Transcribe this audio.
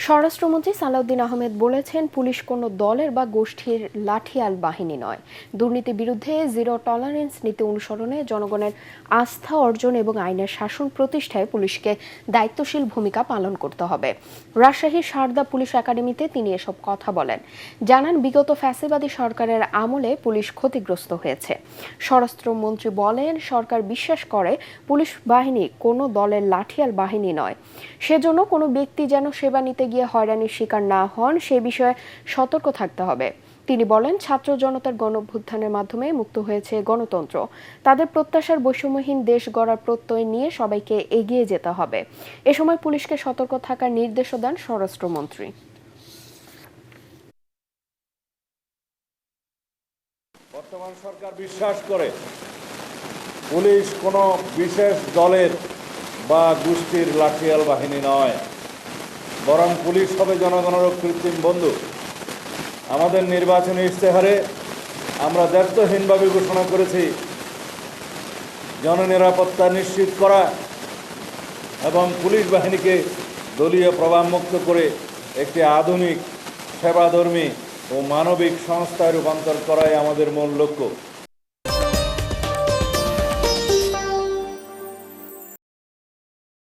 স্বরাষ্ট্রমন্ত্রী সালাউদ্দিন আহমেদ বলেছেন, পুলিশ কোনো দলের বা গোষ্ঠীর লাঠিয়াল বাহিনী নয়। দুর্নীতির বিরুদ্ধে জিরো টলারেন্স নীতি অনুসরণে জনগণের আস্থা অর্জন এবং আইনের শাসন প্রতিষ্ঠায় পুলিশকে দায়িত্বশীল ভূমিকা পালন করতে হবে। রাজশাহীর সারদা পুলিশ একাডেমিতে তিনি এসব কথা বলেন। জানান, বিগত ফ্যাসিবাদী সরকারের আমলে পুলিশ ক্ষতিগ্রস্ত হয়েছে। স্বরাষ্ট্রমন্ত্রী বলেন, সরকার বিশ্বাস করে পুলিশ বাহিনী কোনো দলের লাঠিয়াল বাহিনী নয়। সেজন্য কোনো ব্যক্তি যেন সেবা নিতে গিয়ে হয়রানির শিকার না হন সে বিষয়ে সতর্ক থাকতে হবে। তিনি বলেন, ছাত্র জনতার গণঅভ্যুত্থানের মাধ্যমে মুক্ত হয়েছে গণতন্ত্র। তাদের প্রত্যাশার বৈষম্যহীন দেশ গড়ার প্রত্যয় নিয়ে সবাইকে এগিয়ে যেতে হবে। এ সময় পুলিশকে সতর্ক থাকার নির্দেশও দেন স্বরাষ্ট্রমন্ত্রী। বর্তমান সরকার বিশ্বাস করে পুলিশ কোনো বিশেষ দলের বা গোষ্ঠীর লাঠিয়াল বাহিনী নয়, বরং পুলিশ হবে জনগণের কৃত্রিম বন্ধু। আমাদের নির্বাচনী ইশতেহারে আমরা দায়িত্বহীনভাবে ঘোষণা করেছি জননিরাপত্তা নিশ্চিত করা এবং পুলিশ বাহিনীকে দলীয় প্রভাবমুক্ত করে একটি আধুনিক সেবাধর্মী ও মানবিক সংস্থায় রূপান্তর করাই আমাদের মূল লক্ষ্য।